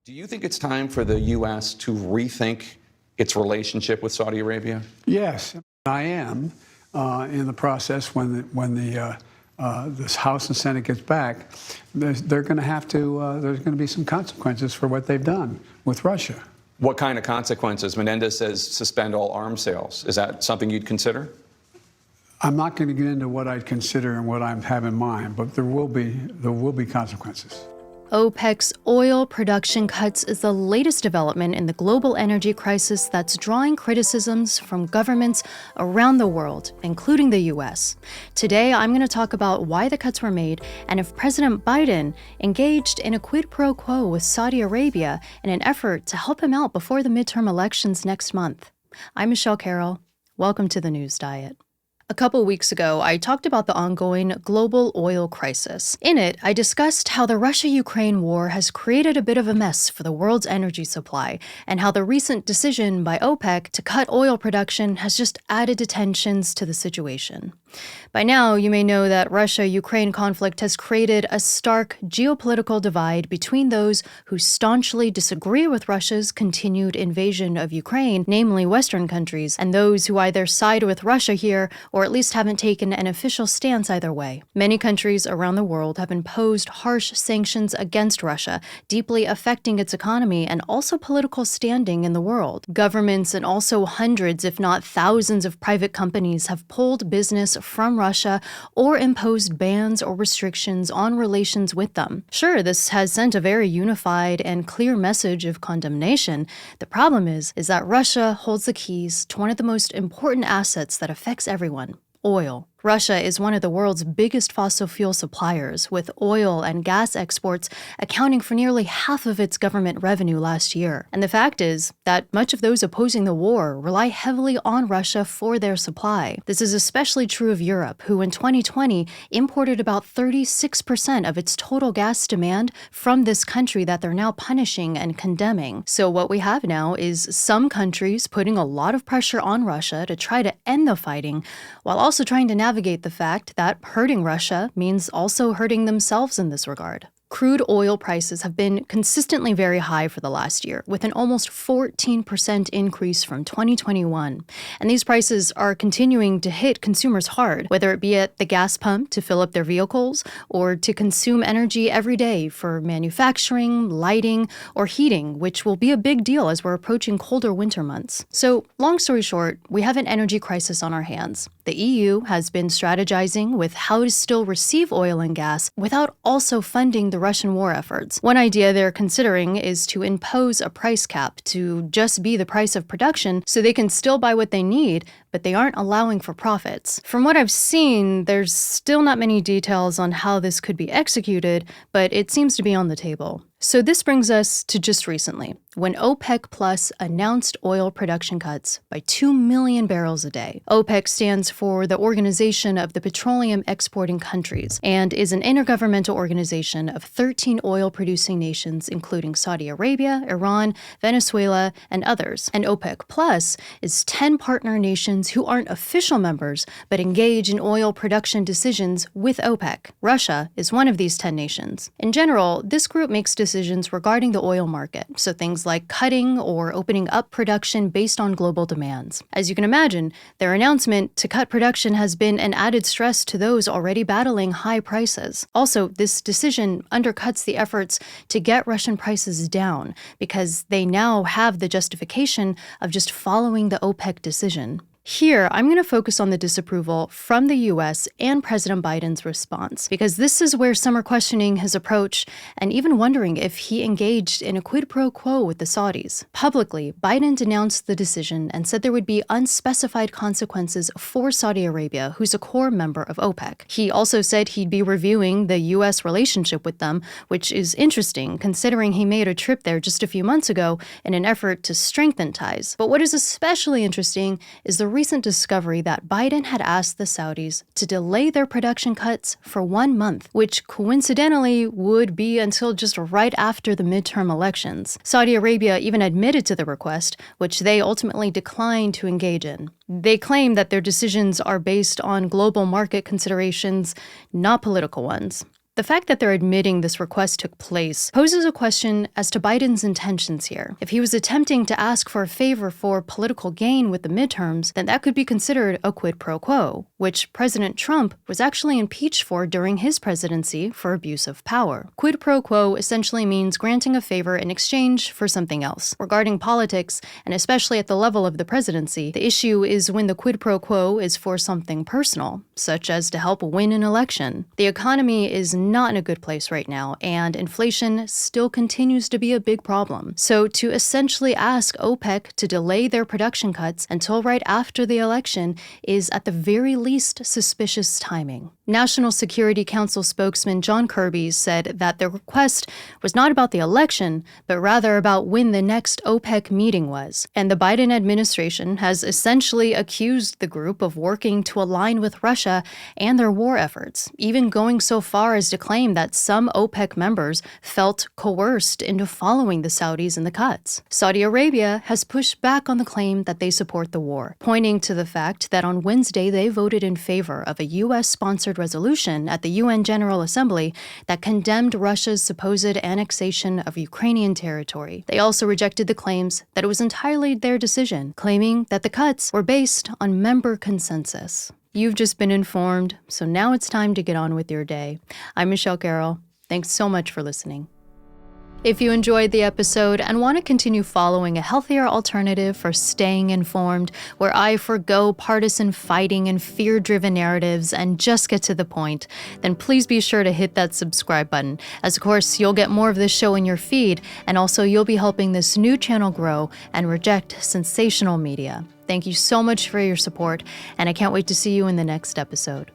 Do you think it's time for the U.S. to rethink its relationship with Saudi Arabia? Yes, I am in the process when this House and Senate gets back. They're going to have to. There's going to be some consequences for what they've done with Russia. What kind of consequences? Menendez says suspend all arms sales. Is that something you'd consider? I'm not going to get into what I'd consider and what I have in mind, but there will be consequences. OPEC's oil production cuts is the latest development in the global energy crisis that's drawing criticisms from governments around the world, including the U.S. Today, I'm going to talk about why the cuts were made and if President Biden engaged in a quid pro quo with Saudi Arabia in an effort to help him out before the midterm elections next month. I'm Michele Carroll. Welcome to the News Diet. A couple weeks ago, I talked about the ongoing global oil crisis. In it, I discussed how the Russia-Ukraine war has created a bit of a mess for the world's energy supply, and how the recent decision by OPEC to cut oil production has just added tensions to the situation. By now, you may know that Russia-Ukraine conflict has created a stark geopolitical divide between those who staunchly disagree with Russia's continued invasion of Ukraine, namely Western countries, and those who either side with Russia here or at least haven't taken an official stance either way. Many countries around the world have imposed harsh sanctions against Russia, deeply affecting its economy and also political standing in the world. Governments and also hundreds, if not thousands, of private companies have pulled business from Russia or imposed bans or restrictions on relations with them. Sure, this has sent a very unified and clear message of condemnation. The problem is that Russia holds the keys to one of the most important assets that affects everyone: oil. Russia is one of the world's biggest fossil fuel suppliers, with oil and gas exports accounting for nearly half of its government revenue last year. And the fact is that much of those opposing the war rely heavily on Russia for their supply. This is especially true of Europe, who in 2020 imported about 36% of its total gas demand from this country that they're now punishing and condemning. So what we have now is some countries putting a lot of pressure on Russia to try to end the fighting, while also trying to navigate the fact that hurting Russia means also hurting themselves in this regard. Crude oil prices have been consistently very high for the last year, with an almost 14% increase from 2021. And these prices are continuing to hit consumers hard, whether it be at the gas pump to fill up their vehicles, or to consume energy every day for manufacturing, lighting, or heating, which will be a big deal as we're approaching colder winter months. So, long story short, we have an energy crisis on our hands. The EU has been strategizing with how to still receive oil and gas without also funding the Russian war efforts. One idea they're considering is to impose a price cap to just be the price of production so they can still buy what they need, but they aren't allowing for profits. From what I've seen, there's still not many details on how this could be executed, but it seems to be on the table. So this brings us to just recently, when OPEC Plus announced oil production cuts by 2 million barrels a day. OPEC stands for the Organization of the Petroleum Exporting Countries and is an intergovernmental organization of 13 oil-producing nations, including Saudi Arabia, Iran, Venezuela, and others. And OPEC Plus is 10 partner nations who aren't official members, but engage in oil production decisions with OPEC. Russia is one of these 10 nations. In general, this group makes decisions regarding the oil market, so things like cutting or opening up production based on global demands. As you can imagine, their announcement to cut production has been an added stress to those already battling high prices. Also, this decision undercuts the efforts to get Russian prices down because they now have the justification of just following the OPEC decision. Here, I'm going to focus on the disapproval from the U.S. and President Biden's response, because this is where some are questioning his approach and even wondering if he engaged in a quid pro quo with the Saudis. Publicly, Biden denounced the decision and said there would be unspecified consequences for Saudi Arabia, who's a core member of OPEC. He also said he'd be reviewing the U.S. relationship with them, which is interesting considering he made a trip there just a few months ago in an effort to strengthen ties. But what is especially interesting is the recent discovery that Biden had asked the Saudis to delay their production cuts for 1 month, which coincidentally would be until just right after the midterm elections. Saudi Arabia even admitted to the request, which they ultimately declined to engage in. They claim that their decisions are based on global market considerations, not political ones. The fact that they're admitting this request took place poses a question as to Biden's intentions here. If he was attempting to ask for a favor for political gain with the midterms, then that could be considered a quid pro quo, which President Trump was actually impeached for during his presidency for abuse of power. Quid pro quo essentially means granting a favor in exchange for something else. Regarding politics, and especially at the level of the presidency, the issue is when the quid pro quo is for something personal, such as to help win an election. The economy is not in a good place right now, and inflation still continues to be a big problem. So to essentially ask OPEC to delay their production cuts until right after the election is at the very least suspicious timing. National Security Council spokesman John Kirby said that the request was not about the election, but rather about when the next OPEC meeting was. And the Biden administration has essentially accused the group of working to align with Russia and their war efforts, even going so far as to claim that some OPEC members felt coerced into following the Saudis in the cuts. Saudi Arabia has pushed back on the claim that they support the war, pointing to the fact that on Wednesday they voted in favor of a U.S.-sponsored resolution at the UN General Assembly that condemned Russia's supposed annexation of Ukrainian territory. They also rejected the claims that it was entirely their decision, claiming that the cuts were based on member consensus. You've just been informed, so now it's time to get on with your day. I'm Michele Carroll. Thanks so much for listening. If you enjoyed the episode and want to continue following a healthier alternative for staying informed, where I forgo partisan fighting and fear-driven narratives and just get to the point, then please be sure to hit that subscribe button, as of course you'll get more of this show in your feed, and also you'll be helping this new channel grow and reject sensational media. Thank you so much for your support, and I can't wait to see you in the next episode.